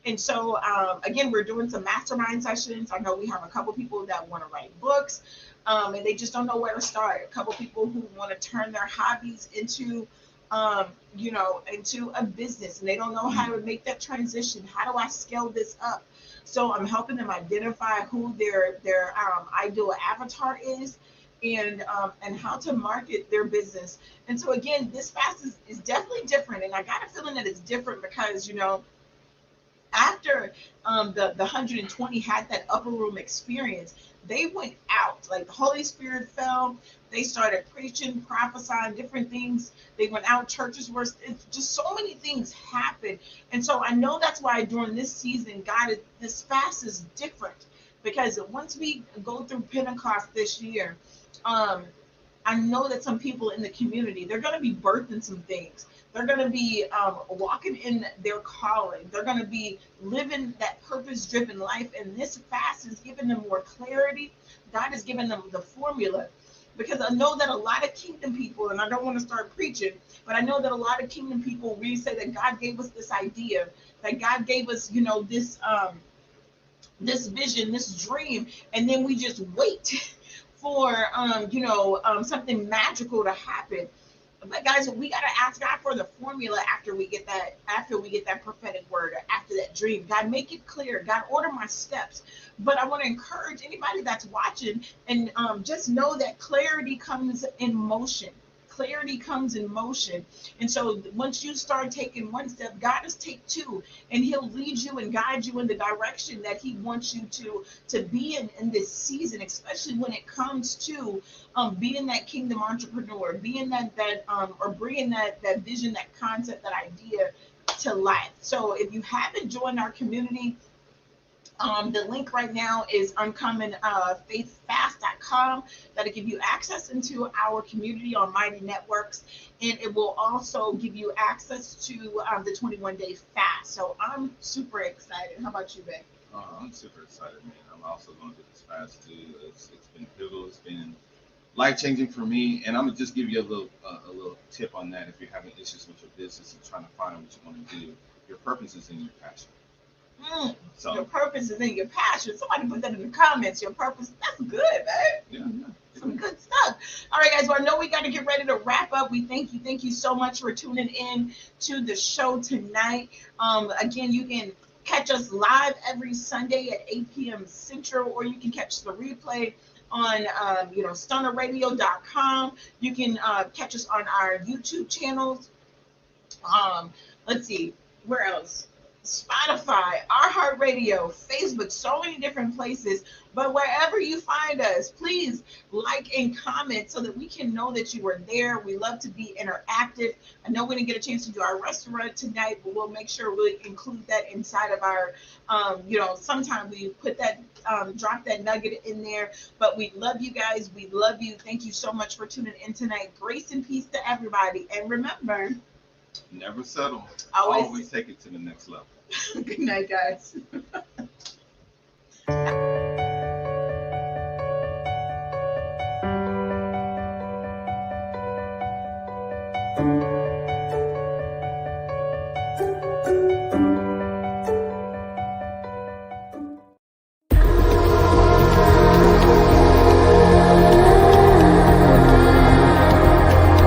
And so, again, we're doing some mastermind sessions. I know we have a couple people that want to write books, and they just don't know where to start. A couple people who want to turn their hobbies into a business, and they don't know how to make that transition. How do I scale this up? So I'm helping them identify who their ideal avatar is, and how to market their business. And so again, this fast is definitely different, and I got a feeling that it's different because after the 120 had that upper room experience, they went out, like the Holy Spirit fell. They started preaching, prophesying different things. They went out, churches were, just so many things happened. And so I know that's why during this season, this fast is different, because once we go through Pentecost this year, I know that some people in the community, they're going to be birthing some things. They're going to be walking in their calling. They're going to be living that purpose-driven life. And this fast is giving them more clarity. God is giving them the formula. Because I know that a lot of kingdom people, and I don't want to start preaching, but I know that a lot of kingdom people really say that God gave us this idea, that God gave us, this vision, this dream, and then we just wait for something magical to happen. But guys, we got to ask God for the formula after we get that prophetic word, or after that dream. God, make it clear. God, order my steps. But I want to encourage anybody that's watching, and just know that clarity comes in motion. Clarity comes in motion. And so once you start taking one step, God is take two, and he'll lead you and guide you in the direction that he wants you to be in this season, especially when it comes to being that kingdom entrepreneur, being or bringing that vision, that concept, that idea to life. So if you haven't joined our community, the link right now is uncommonfaithfast.com. That'll give you access into our community on Mighty Networks, and it will also give you access to the 21-day fast. So I'm super excited. How about you, Ben? I'm super excited, man. I'm also going through this fast too. It's been pivotal. It's been life-changing for me, and I'm gonna just give you a little tip on that. If you're having issues with your business and trying to find what you want to do, your purpose is in your passion. So your purpose is in your passion. Somebody put that in the comments. Your purpose, that's good, man. Yeah. Some good stuff. All right, guys. Well, I know we got to get ready to wrap up. We thank you so much for tuning in to the show tonight. Again, you can catch us live every Sunday at 8 p.m. Central, or you can catch the replay on stunnerradio.com. You can catch us on our YouTube channels. Let's see, where else? Spotify, iHeartRadio, Facebook, so many different places. But wherever you find us, please like and comment so that we can know that you are there. We love to be interactive. I know we didn't get a chance to do our restaurant tonight, but we'll make sure we include that inside of our, sometime we put that, drop that nugget in there. But we love you guys. We love you. Thank you so much for tuning in tonight. Grace and peace to everybody. And remember, never settle. Always Always take it to the next level. good night, guys.